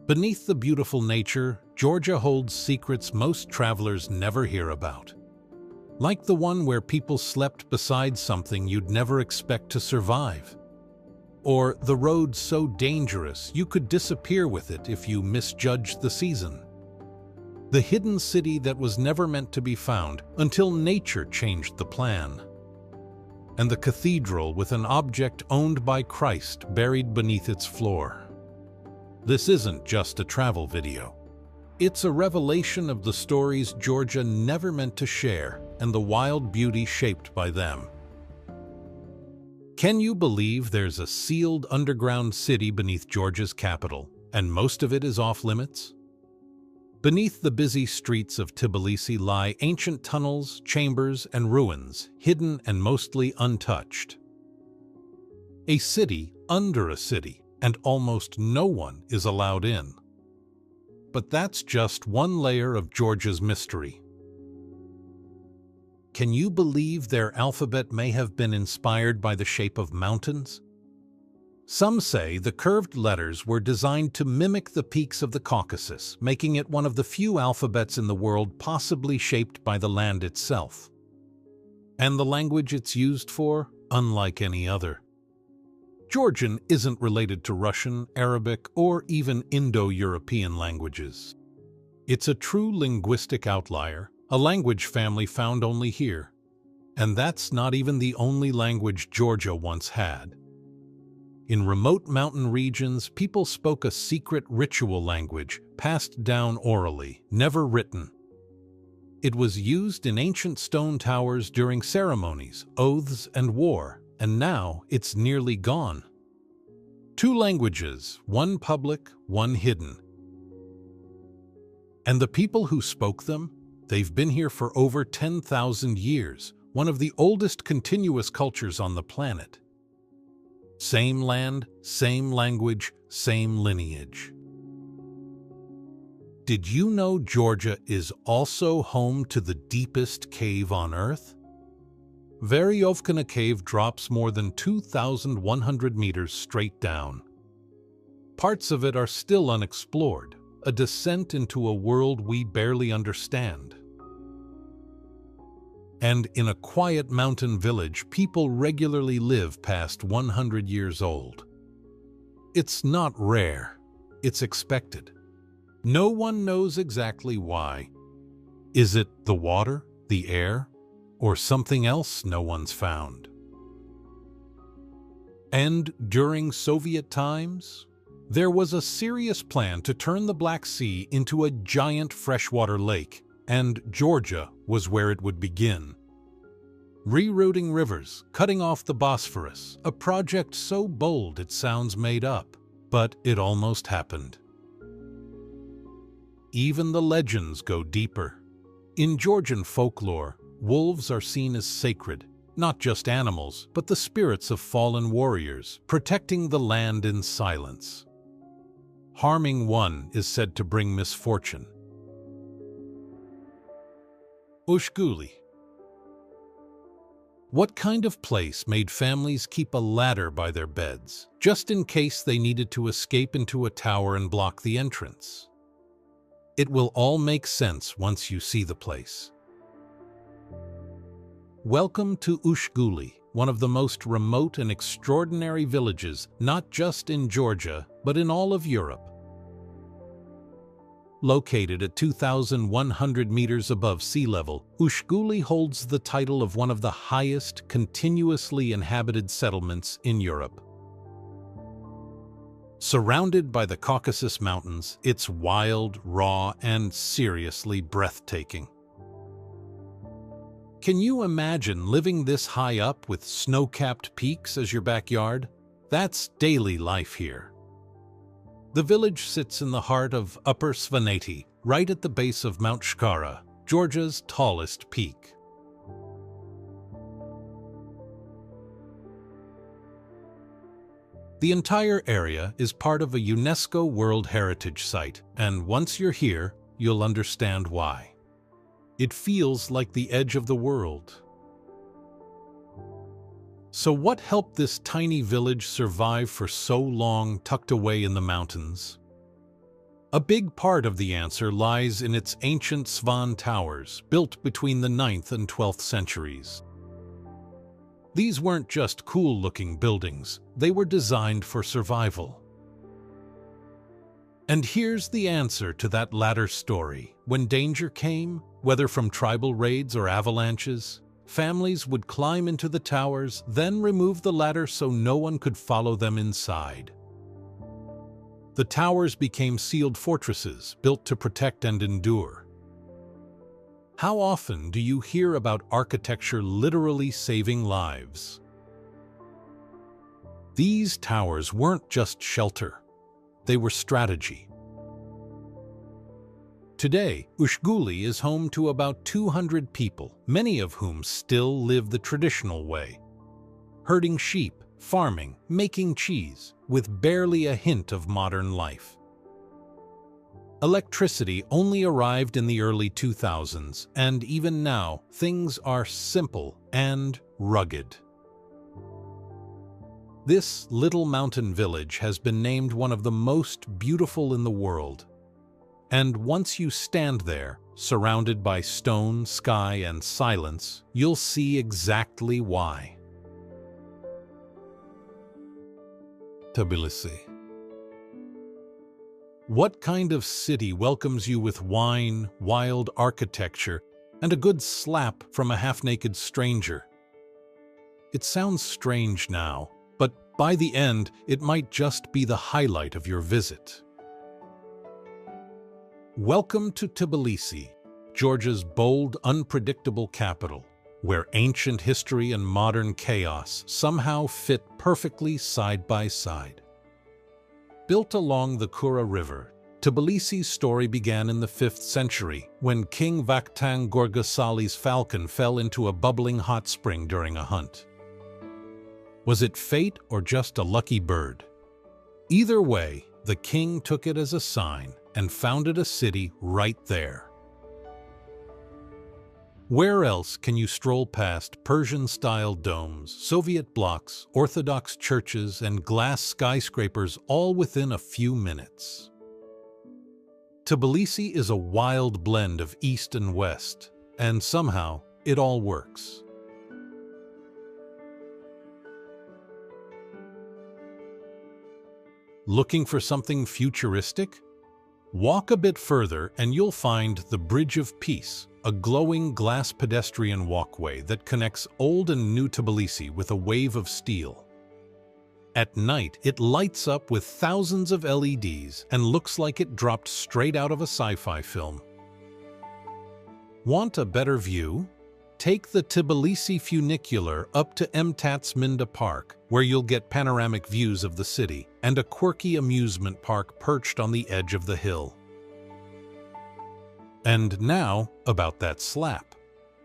Beneath the beautiful nature, Georgia holds secrets most travelers never hear about. Like the one where people slept beside something you'd never expect to survive. Or the road so dangerous you could disappear with it if you misjudged the season. The hidden city that was never meant to be found until nature changed the plan. And the cathedral with an object owned by Christ buried beneath its floor. This isn't just a travel video. It's a revelation of the stories Georgia never meant to share and the wild beauty shaped by them. Can you believe there's a sealed underground city beneath Georgia's capital, and most of it is off-limits? Beneath the busy streets of Tbilisi lie ancient tunnels, chambers, and ruins, hidden and mostly untouched. A city under a city, and almost no one is allowed in. But that's just one layer of Georgia's mystery. Can you believe their alphabet may have been inspired by the shape of mountains? Some say the curved letters were designed to mimic the peaks of the Caucasus, making it one of the few alphabets in the world possibly shaped by the land itself. And the language it's used for, unlike any other. Georgian isn't related to Russian, Arabic, or even Indo-European languages. It's a true linguistic outlier, a language family found only here. And that's not even the only language Georgia once had. In remote mountain regions, people spoke a secret ritual language, passed down orally, never written. It was used in ancient stone towers during ceremonies, oaths, and war, and now it's nearly gone. Two languages, one public, one hidden. And the people who spoke them? They've been here for over 10,000 years, one of the oldest continuous cultures on the planet. Same land, same language, same lineage. Did you know Georgia is also home to the deepest cave on Earth? Veryovkina Cave drops more than 2,100 meters straight down. Parts of it are still unexplored, a descent into a world we barely understand. And in a quiet mountain village, people regularly live past 100 years old. It's not rare, it's expected. No one knows exactly why. Is it the water, the air, or something else no one's found? And during Soviet times, there was a serious plan to turn the Black Sea into a giant freshwater lake, and Georgia was where it would begin. Rerouting rivers, cutting off the Bosphorus, a project so bold it sounds made up, but it almost happened. Even the legends go deeper. In Georgian folklore, wolves are seen as sacred, not just animals, but the spirits of fallen warriors, protecting the land in silence. Harming one is said to bring misfortune. Ushguli. What kind of place made families keep a ladder by their beds, just in case they needed to escape into a tower and block the entrance? It will all make sense once you see the place. Welcome to Ushguli, one of the most remote and extraordinary villages, not just in Georgia, but in all of Europe. Located at 2,100 meters above sea level, Ushguli holds the title of one of the highest continuously inhabited settlements in Europe. Surrounded by the Caucasus Mountains, it's wild, raw, and seriously breathtaking. Can you imagine living this high up with snow-capped peaks as your backyard? That's daily life here. The village sits in the heart of Upper Svaneti, right at the base of Mount Shkara, Georgia's tallest peak. The entire area is part of a UNESCO World Heritage Site, and once you're here, you'll understand why. It feels like the edge of the world. So what helped this tiny village survive for so long tucked away in the mountains? A big part of the answer lies in its ancient Svan towers, built between the 9th and 12th centuries. These weren't just cool-looking buildings, they were designed for survival. And here's the answer to that latter story. When danger came, whether from tribal raids or avalanches, families would climb into the towers, then remove the ladder so no one could follow them inside. The towers became sealed fortresses built to protect and endure. How often do you hear about architecture literally saving lives? These towers weren't just shelter, they were strategy. Today, Ushguli is home to about 200 people, many of whom still live the traditional way, herding sheep, farming, making cheese, with barely a hint of modern life. Electricity only arrived in the early 2000s, and even now, things are simple and rugged. This little mountain village has been named one of the most beautiful in the world. And once you stand there, surrounded by stone, sky, and silence, you'll see exactly why. Tbilisi. What kind of city welcomes you with wine, wild architecture, and a good slap from a half-naked stranger? It sounds strange now, but by the end, it might just be the highlight of your visit. Welcome to Tbilisi, Georgia's bold, unpredictable capital, where ancient history and modern chaos somehow fit perfectly side by side. Built along the Kura River, Tbilisi's story began in the 5th century when King Vakhtang Gorgasali's falcon fell into a bubbling hot spring during a hunt. Was it fate or just a lucky bird? Either way, the king took it as a sign and founded a city right there. Where else can you stroll past Persian-style domes, Soviet blocks, Orthodox churches, and glass skyscrapers all within a few minutes? Tbilisi is a wild blend of East and West, and somehow it all works. Looking for something futuristic? Walk a bit further and you'll find the Bridge of Peace, a glowing glass pedestrian walkway that connects old and new Tbilisi with a wave of steel. At night, it lights up with thousands of LEDs and looks like it dropped straight out of a sci-fi film. Want a better view? Take the Tbilisi funicular up to MTAT's Minda Park, where you'll get panoramic views of the city and a quirky amusement park perched on the edge of the hill. And now, about that slap.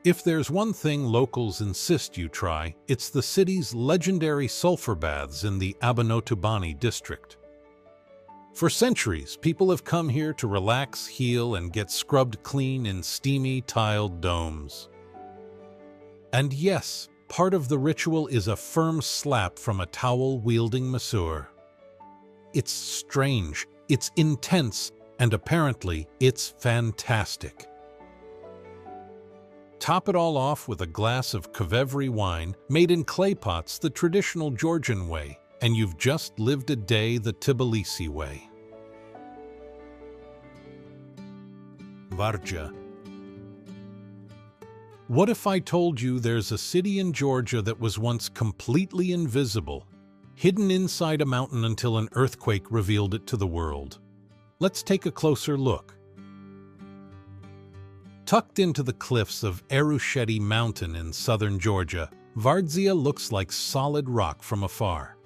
If there's one thing locals insist you try, it's the city's legendary sulfur baths in the Abanotubani district. For centuries, people have come here to relax, heal, and get scrubbed clean in steamy, tiled domes. And yes, part of the ritual is a firm slap from a towel-wielding masseur. It's strange, it's intense, and apparently it's fantastic. Top it all off with a glass of Kvevri wine made in clay pots the traditional Georgian way, and you've just lived a day the Tbilisi way. Varja. What if I told you there's a city in Georgia that was once completely invisible, hidden inside a mountain until an earthquake revealed it to the world? Let's take a closer look. Tucked into the cliffs of Erusheti Mountain in southern Georgia, Vardzia looks like solid rock from afar.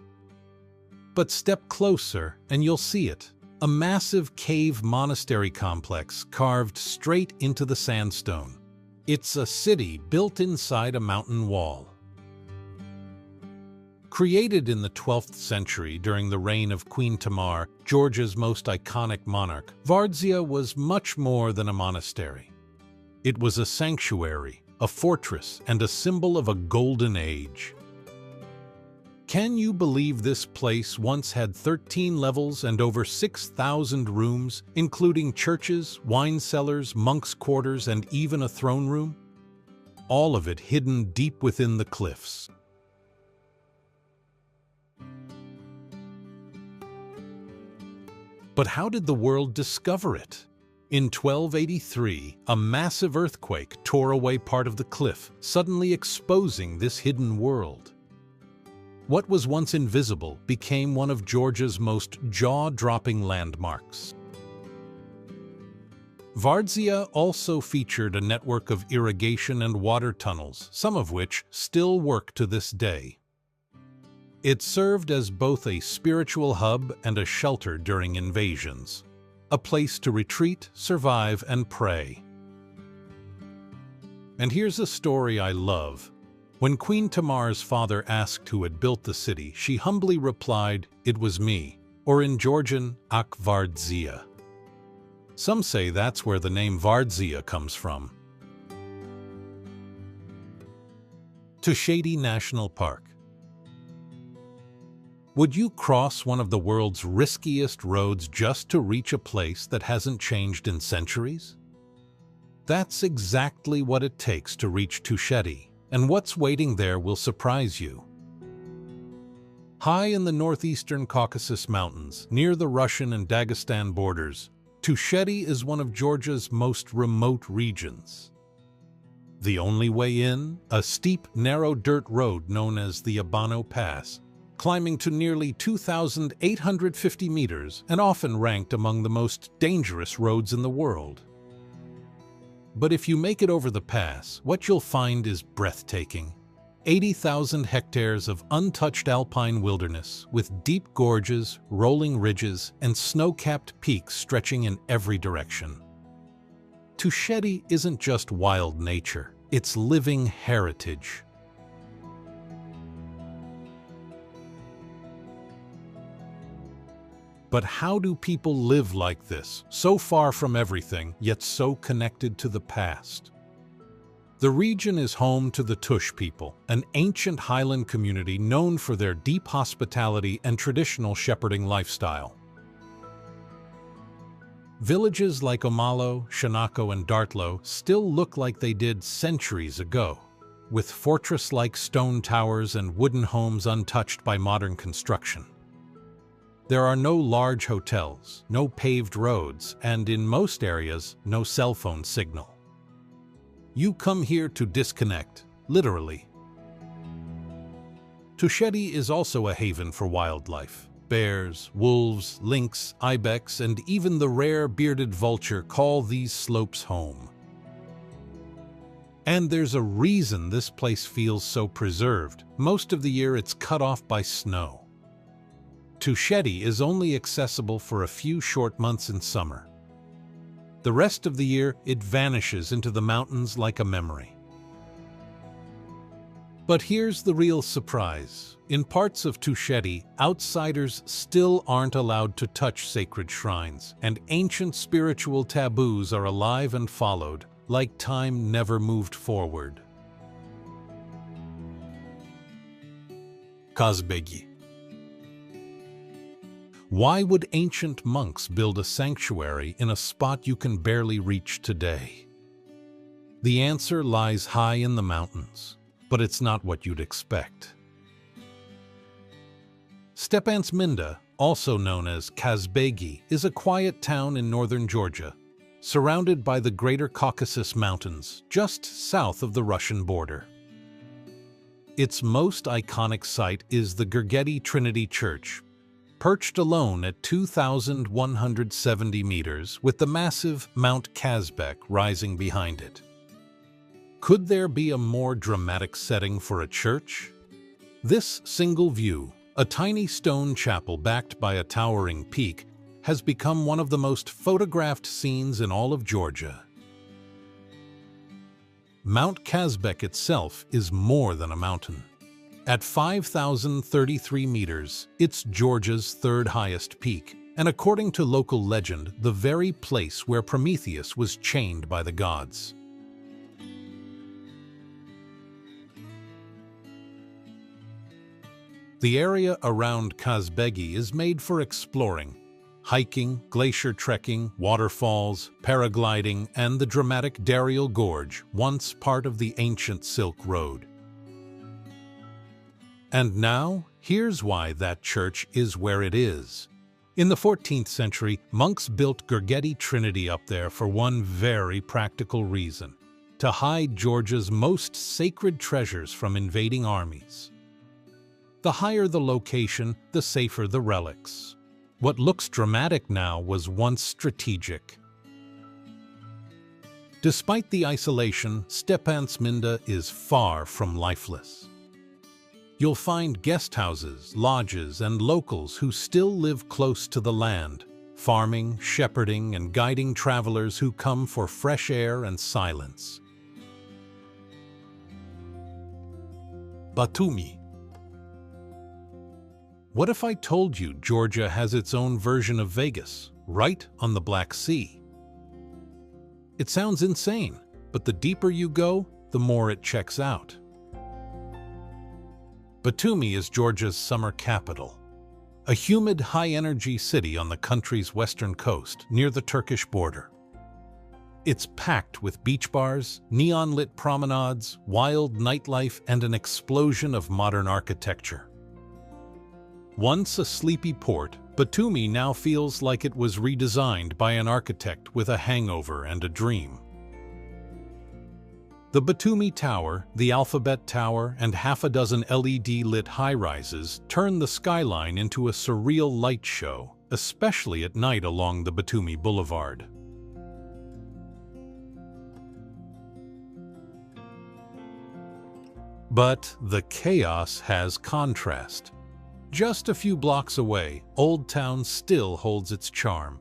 But step closer and you'll see it, a massive cave monastery complex carved straight into the sandstone. It's a city built inside a mountain wall. Created in the 12th century during the reign of Queen Tamar, Georgia's most iconic monarch, Vardzia was much more than a monastery. It was a sanctuary, a fortress, and a symbol of a golden age. Can you believe this place once had 13 levels and over 6,000 rooms, including churches, wine cellars, monks' quarters, and even a throne room? All of it hidden deep within the cliffs. But how did the world discover it? In 1283, a massive earthquake tore away part of the cliff, suddenly exposing this hidden world. What was once invisible became one of Georgia's most jaw-dropping landmarks. Georgiya also featured a network of irrigation and water tunnels, some of which still work to this day. It served as both a spiritual hub and a shelter during invasions, a place to retreat, survive, and pray. And here's a story I love. When Queen Tamar's father asked who had built the city, she humbly replied, "It was me," or in Georgian, Ak Georgiya. Some say that's where the name Georgiya comes from. Tusheti National Park. Would you cross one of the world's riskiest roads just to reach a place that hasn't changed in centuries? That's exactly what it takes to reach Tusheti, and what's waiting there will surprise you. High in the northeastern Caucasus Mountains, near the Russian and Dagestan borders, Tusheti is one of Georgia's most remote regions. The only way in, a steep, narrow dirt road known as the Abano Pass, climbing to nearly 2,850 meters and often ranked among the most dangerous roads in the world. But if you make it over the pass, what you'll find is breathtaking. 80,000 hectares of untouched alpine wilderness with deep gorges, rolling ridges, and snow-capped peaks stretching in every direction. Tusheti isn't just wild nature, it's living heritage. But how do people live like this, so far from everything, yet so connected to the past? The region is home to the Tush people, an ancient highland community known for their deep hospitality and traditional shepherding lifestyle. Villages like Omalo, Shanako, and Dartlo still look like they did centuries ago, with fortress-like stone towers and wooden homes untouched by modern construction. There are no large hotels, no paved roads, and in most areas, no cell phone signal. You come here to disconnect, literally. Tusheti is also a haven for wildlife. Bears, wolves, lynx, ibex, and even the rare bearded vulture call these slopes home. And there's a reason this place feels so preserved. Most of the year it's cut off by snow. Tusheti is only accessible for a few short months in summer. The rest of the year, it vanishes into the mountains like a memory. But here's the real surprise. In parts of Tusheti, outsiders still aren't allowed to touch sacred shrines, and ancient spiritual taboos are alive and followed, like time never moved forward. Kazbegi. Why would ancient monks build a sanctuary in a spot you can barely reach today? The answer lies high in the mountains, but it's not what you'd expect. Stepantsminda, also known as Kazbegi, is a quiet town in northern Georgia, surrounded by the Greater Caucasus Mountains, just south of the Russian border. Its most iconic site is the Georgiya Trinity Church, perched alone at 2,170 meters with the massive Mount Kazbek rising behind it. Could there be a more dramatic setting for a church? This single view, a tiny stone chapel backed by a towering peak, has become one of the most photographed scenes in all of Georgia. Mount Kazbek itself is more than a mountain. At 5,033 meters, it's Georgia's third highest peak, and according to local legend, the very place where Prometheus was chained by the gods. The area around Kazbegi is made for exploring, hiking, glacier trekking, waterfalls, paragliding, and the dramatic Daryal Gorge, once part of the ancient Silk Road. And now, here's why that church is where it is. In the 14th century, monks built Gergeti Trinity up there for one very practical reason: to hide Georgia's most sacred treasures from invading armies. The higher the location, the safer the relics. What looks dramatic now was once strategic. Despite the isolation, Stepan Sminda is far from lifeless. You'll find guest houses, lodges, and locals who still live close to the land, farming, shepherding, and guiding travelers who come for fresh air and silence. Batumi. What if I told you Georgia has its own version of Vegas, right on the Black Sea? It sounds insane, but the deeper you go, the more it checks out. Batumi is Georgia's summer capital, a humid, high-energy city on the country's western coast, near the Turkish border. It's packed with beach bars, neon-lit promenades, wild nightlife, and an explosion of modern architecture. Once a sleepy port, Batumi now feels like it was redesigned by an architect with a hangover and a dream. The Batumi Tower, the Alphabet Tower, and half a dozen LED-lit high-rises turn the skyline into a surreal light show, especially at night along the Batumi Boulevard. But the chaos has contrast. Just a few blocks away, Old Town still holds its charm.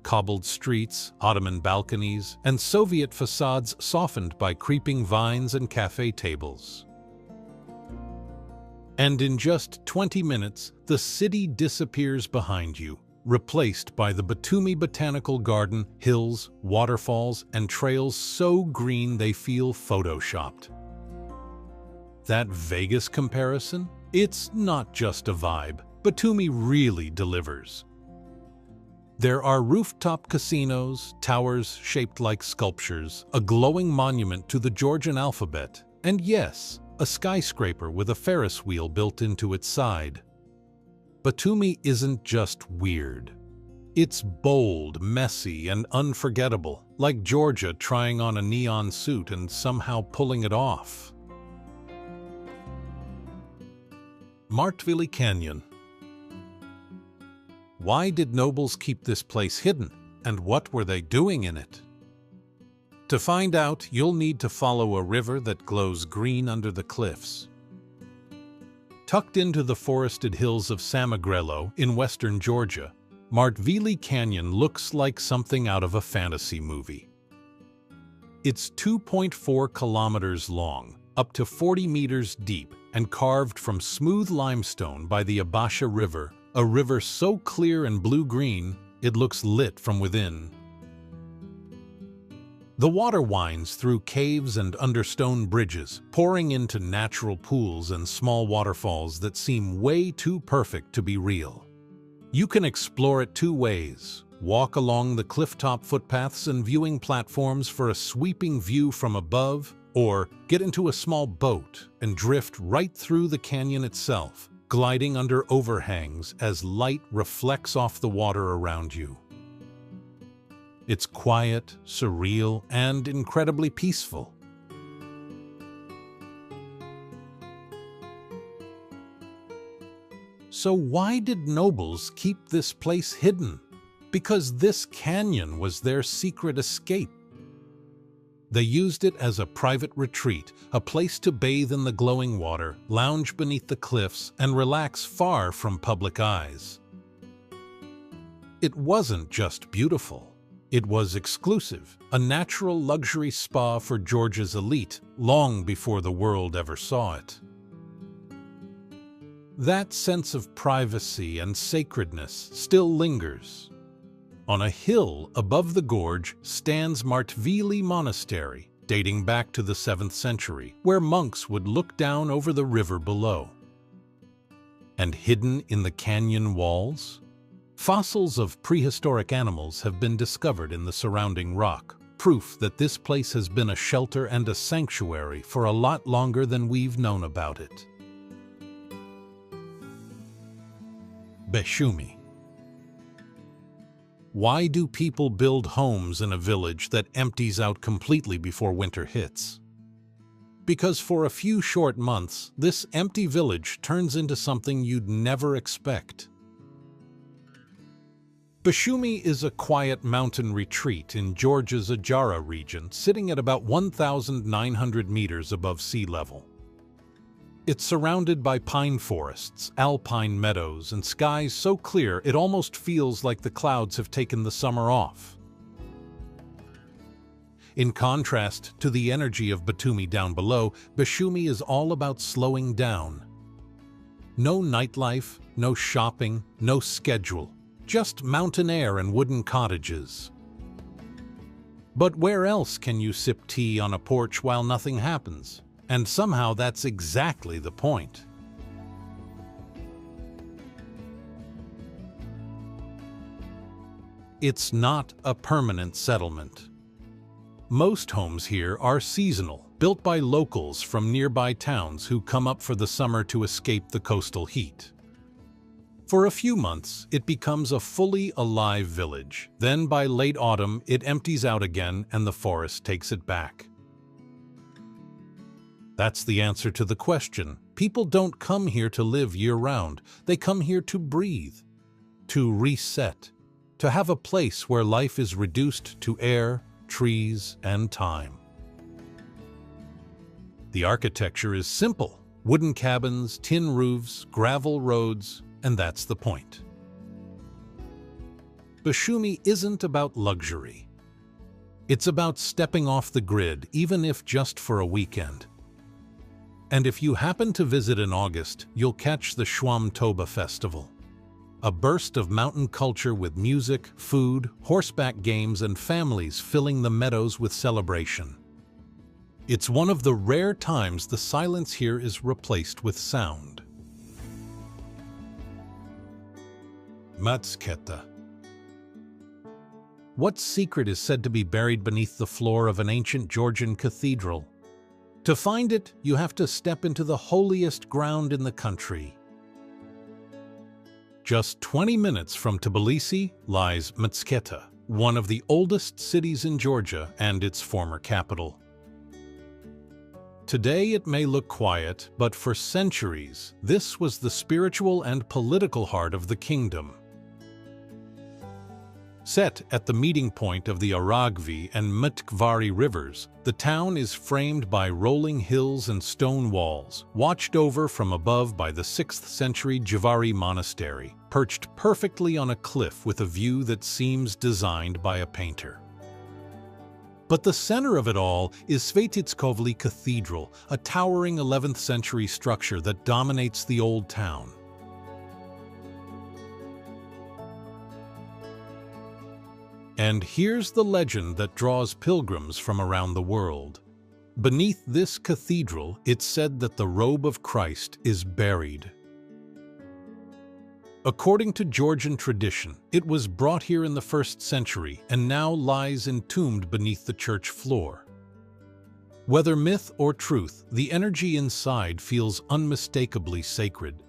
Cobbled streets, Ottoman balconies, and Soviet facades softened by creeping vines and cafe tables. And in just 20 minutes, the city disappears behind you, replaced by the Batumi Botanical Garden, hills, waterfalls, and trails so green they feel photoshopped. That Vegas comparison? It's not just a vibe. Batumi really delivers. There are rooftop casinos, towers shaped like sculptures, a glowing monument to the Georgian alphabet, and yes, a skyscraper with a Ferris wheel built into its side. Batumi isn't just weird. It's bold, messy, and unforgettable, like Georgia trying on a neon suit and somehow pulling it off. Martvili Canyon. Why did nobles keep this place hidden, and what were they doing in it? To find out, you'll need to follow a river that glows green under the cliffs. Tucked into the forested hills of Samegrelo in western Georgia, Martvili Canyon looks like something out of a fantasy movie. It's 2.4 kilometers long, up to 40 meters deep, and carved from smooth limestone by the Abasha River, a river so clear and blue-green, it looks lit from within. The water winds through caves and under stone bridges, pouring into natural pools and small waterfalls that seem way too perfect to be real. You can explore it two ways: walk along the clifftop footpaths and viewing platforms for a sweeping view from above, or get into a small boat and drift right through the canyon itself, gliding under overhangs as light reflects off the water around you. It's quiet, surreal, and incredibly peaceful. So why did nobles keep this place hidden? Because this canyon was their secret escape. They used it as a private retreat, a place to bathe in the glowing water, lounge beneath the cliffs, and relax far from public eyes. It wasn't just beautiful. It was exclusive, a natural luxury spa for Georgia's elite, long before the world ever saw it. That sense of privacy and sacredness still lingers. On a hill above the gorge stands Martvili Monastery, dating back to the 7th century, where monks would look down over the river below. And hidden in the canyon walls? Fossils of prehistoric animals have been discovered in the surrounding rock, proof that this place has been a shelter and a sanctuary for a lot longer than we've known about it. Beshumi. Why do people build homes in a village that empties out completely before winter hits? Because for a few short months, this empty village turns into something you'd never expect. Beshumi is a quiet mountain retreat in Georgia's Georgiya region, sitting at about 1,900 meters above sea level. It's surrounded by pine forests, alpine meadows, and skies so clear it almost feels like the clouds have taken the summer off. In contrast to the energy of Batumi down below, Beshumi is all about slowing down. No nightlife, no shopping, no schedule, just mountain air and wooden cottages. But where else can you sip tea on a porch while nothing happens? And somehow that's exactly the point. It's not a permanent settlement. Most homes here are seasonal, built by locals from nearby towns who come up for the summer to escape the coastal heat. For a few months, it becomes a fully alive village. Then by late autumn, it empties out again and the forest takes it back. That's the answer to the question. People don't come here to live year-round. They come here to breathe, to reset, to have a place where life is reduced to air, trees, and time. The architecture is simple. Wooden cabins, tin roofs, gravel roads, and that's the point. Beshumi isn't about luxury. It's about stepping off the grid, even if just for a weekend. And if you happen to visit in August, you'll catch the Shwam Toba Festival, a burst of mountain culture with music, food, horseback games, and families filling the meadows with celebration. It's one of the rare times the silence here is replaced with sound. Matsketa. What secret is said to be buried beneath the floor of an ancient Georgian cathedral? To find it, you have to step into the holiest ground in the country. Just 20 minutes from Tbilisi lies Matsketa, one of the oldest cities in Georgia and its former capital. Today it may look quiet, but for centuries, this was the spiritual and political heart of the kingdom. Set at the meeting point of the Aragvi and Mtkvari rivers, the town is framed by rolling hills and stone walls, watched over from above by the 6th century Javari monastery, perched perfectly on a cliff with a view that seems designed by a painter. But the center of it all is Svetitskovli Cathedral, a towering 11th century structure that dominates the old town. And here's the legend that draws pilgrims from around the world. Beneath this cathedral, it's said that the robe of Christ is buried. According to Georgian tradition, it was brought here in the 1st century and now lies entombed beneath the church floor. Whether myth or truth, the energy inside feels unmistakably sacred.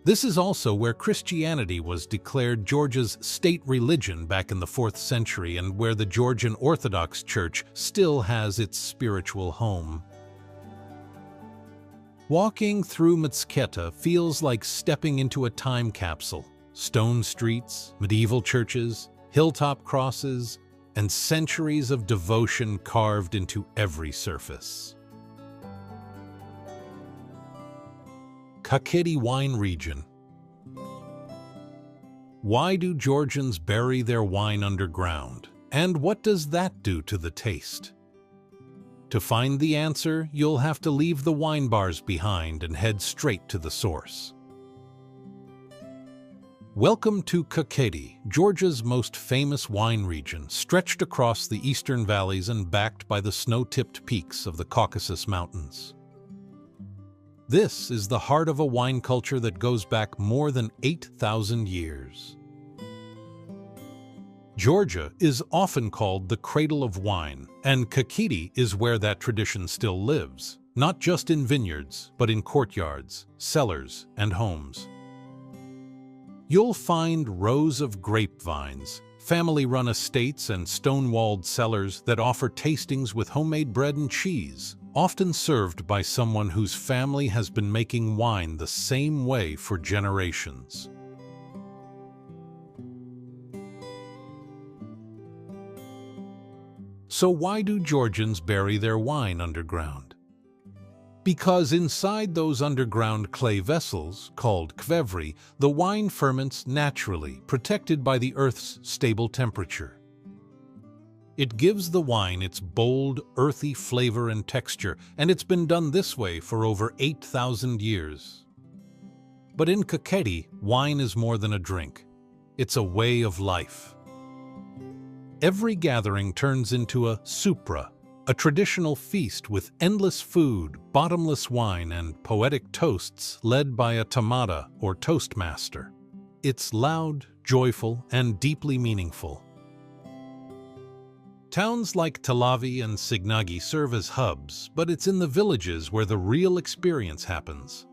This is also where Christianity was declared Georgia's state religion back in the 4th century and where the Georgian Orthodox Church still has its spiritual home. Walking through Matsketa feels like stepping into a time capsule. Stone streets, medieval churches, hilltop crosses, and centuries of devotion carved into every surface. Kakheti wine region. Why do Georgians bury their wine underground? And what does that do to the taste? To find the answer, you'll have to leave the wine bars behind and head straight to the source. Welcome to Kakheti, Georgia's most famous wine region, stretched across the eastern valleys and backed by the snow-tipped peaks of the Caucasus Mountains. This is the heart of a wine culture that goes back more than 8,000 years. Georgia is often called the cradle of wine, and Kakheti is where that tradition still lives, not just in vineyards, but in courtyards, cellars, and homes. You'll find rows of grapevines, family-run estates, and stone-walled cellars that offer tastings with homemade bread and cheese, often served by someone whose family has been making wine the same way for generations. So why do Georgians bury their wine underground? Because inside those underground clay vessels, called kvevri, the wine ferments naturally, protected by the earth's stable temperature. It gives the wine its bold, earthy flavor and texture, and it's been done this way for over 8,000 years. But in Kakheti, wine is more than a drink. It's a way of life. Every gathering turns into a supra, a traditional feast with endless food, bottomless wine, and poetic toasts led by a tamada or toastmaster. It's loud, joyful, and deeply meaningful. Towns like Telavi and Signagi serve as hubs, but it's in the villages where the real experience happens.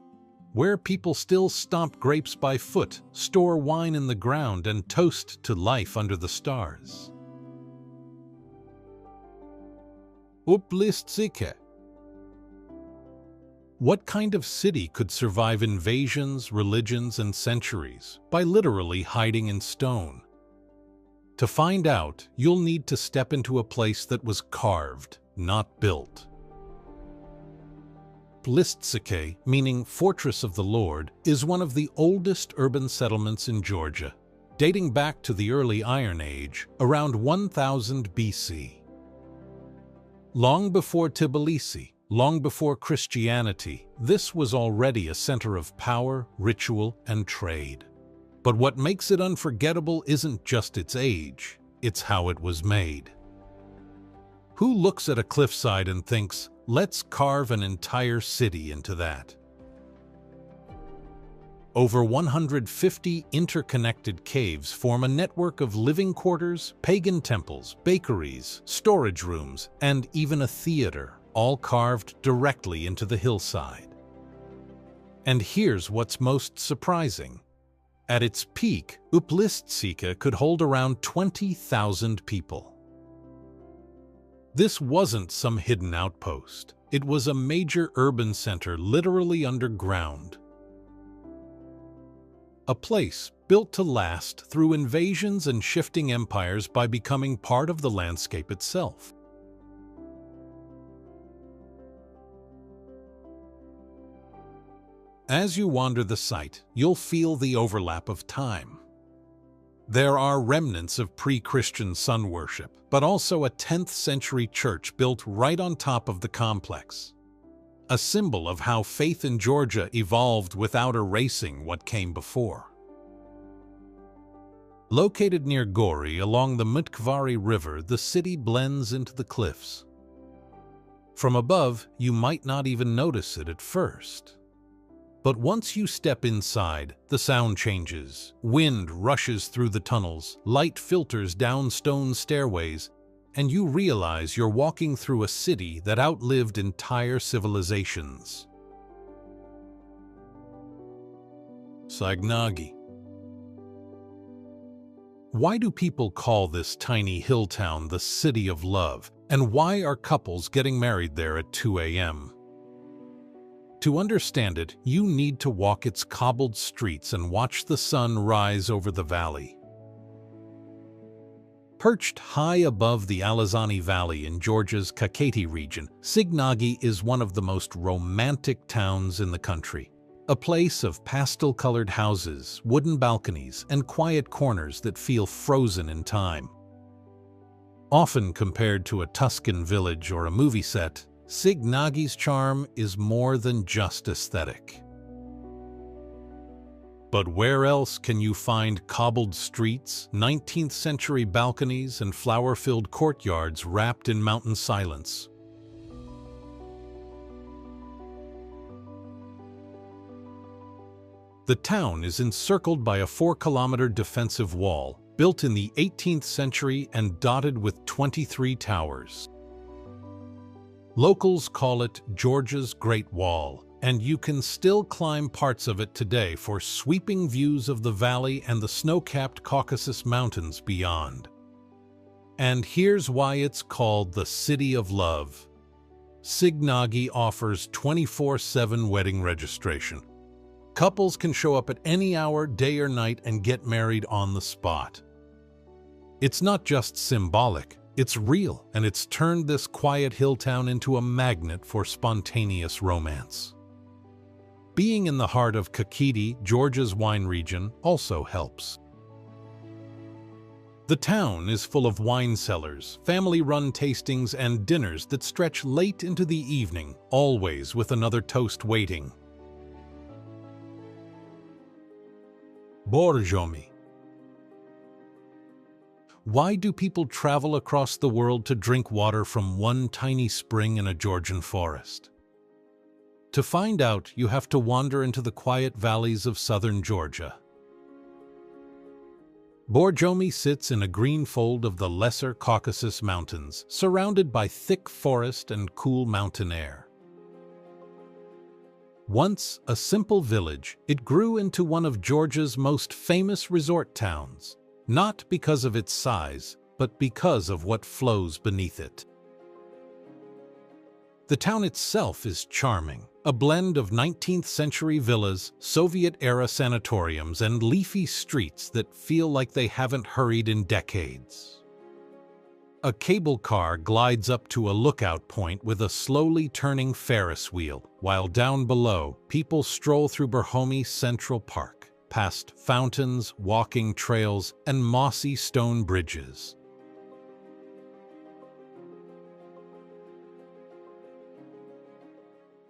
Where people still stomp grapes by foot, store wine in the ground, and toast to life under the stars. Uplistsyke. What kind of city could survive invasions, religions, and centuries by literally hiding in stone? To find out, you'll need to step into a place that was carved, not built. Uplistsyke, meaning Fortress of the Lord, is one of the oldest urban settlements in Georgia, dating back to the early Iron Age, around 1000 BC. Long before Tbilisi, long before Christianity, this was already a center of power, ritual, and trade. But what makes it unforgettable isn't just its age, it's how it was made. Who looks at a cliffside and thinks, let's carve an entire city into that? Over 150 interconnected caves form a network of living quarters, pagan temples, bakeries, storage rooms, and even a theater, all carved directly into the hillside. And here's what's most surprising. At its peak, Uplistsyke could hold around 20,000 people. This wasn't some hidden outpost. It was a major urban center literally underground. A place built to last through invasions and shifting empires by becoming part of the landscape itself. As you wander the site, you'll feel the overlap of time. There are remnants of pre-Christian sun worship, but also a 10th century church built right on top of the complex. A symbol of how faith in Georgia evolved without erasing what came before. Located near Gori along the Mtkvari River, the city blends into the cliffs. From above, you might not even notice it at first. But once you step inside, the sound changes. Wind rushes through the tunnels, light filters down stone stairways, and you realize you're walking through a city that outlived entire civilizations. Signagi. Why do people call this tiny hill town the City of Love, and why are couples getting married there at 2 a.m.? To understand it, you need to walk its cobbled streets and watch the sun rise over the valley. Perched high above the Alazani Valley in Georgia's Kakheti region, Signagi is one of the most romantic towns in the country. A place of pastel-colored houses, wooden balconies, and quiet corners that feel frozen in time. Often compared to a Tuscan village or a movie set, Signagi's charm is more than just aesthetic. But where else can you find cobbled streets, 19th century balconies, and flower-filled courtyards wrapped in mountain silence? The town is encircled by a 4-kilometer defensive wall, built in the 18th century and dotted with 23 towers. Locals call it Georgia's Great Wall, and you can still climb parts of it today for sweeping views of the valley and the snow-capped Caucasus Mountains beyond. And here's why it's called the City of Love. Signagi offers 24/7 wedding registration. Couples can show up at any hour, day or night, and get married on the spot. It's not just symbolic, it's real, and it's turned this quiet hill town into a magnet for spontaneous romance. Being in the heart of Kakheti, Georgia's wine region, also helps. The town is full of wine cellars, family-run tastings, and dinners that stretch late into the evening, always with another toast waiting. Borjomi. Why do people travel across the world to drink water from one tiny spring in a Georgian forest? To find out, you have to wander into the quiet valleys of southern Georgia. Borjomi sits in a green fold of the Lesser Caucasus Mountains, surrounded by thick forest and cool mountain air. Once a simple village, it grew into one of Georgia's most famous resort towns, not because of its size, but because of what flows beneath it. The town itself is charming, a blend of 19th century villas, Soviet-era sanatoriums, and leafy streets that feel like they haven't hurried in decades. A cable car glides up to a lookout point with a slowly turning Ferris wheel, while down below, people stroll through Borjomi Central Park, past fountains, walking trails, and mossy stone bridges.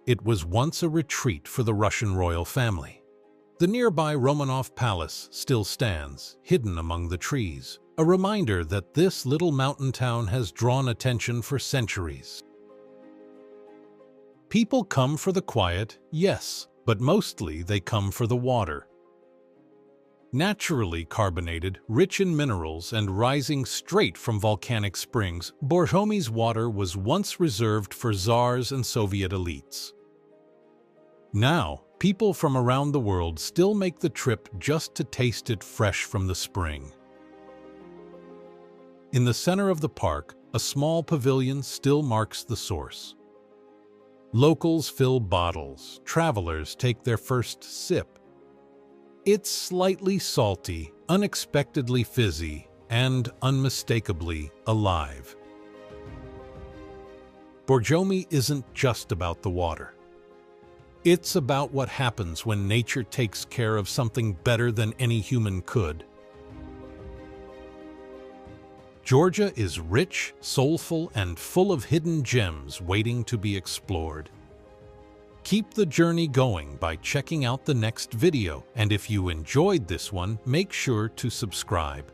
It was once a retreat for the Russian royal family. The nearby Romanov Palace still stands, hidden among the trees, a reminder that this little mountain town has drawn attention for centuries. People come for the quiet, yes, but mostly they come for the water. Naturally carbonated, rich in minerals, and rising straight from volcanic springs, Borjomi's water was once reserved for czars and Soviet elites. Now, people from around the world still make the trip just to taste it fresh from the spring. In the center of the park, a small pavilion still marks the source. Locals fill bottles, travelers take their first sip. It's slightly salty, unexpectedly fizzy, and unmistakably alive. Borjomi isn't just about the water. It's about what happens when nature takes care of something better than any human could. Georgia is rich, soulful, and full of hidden gems waiting to be explored. Keep the journey going by checking out the next video, and if you enjoyed this one, make sure to subscribe.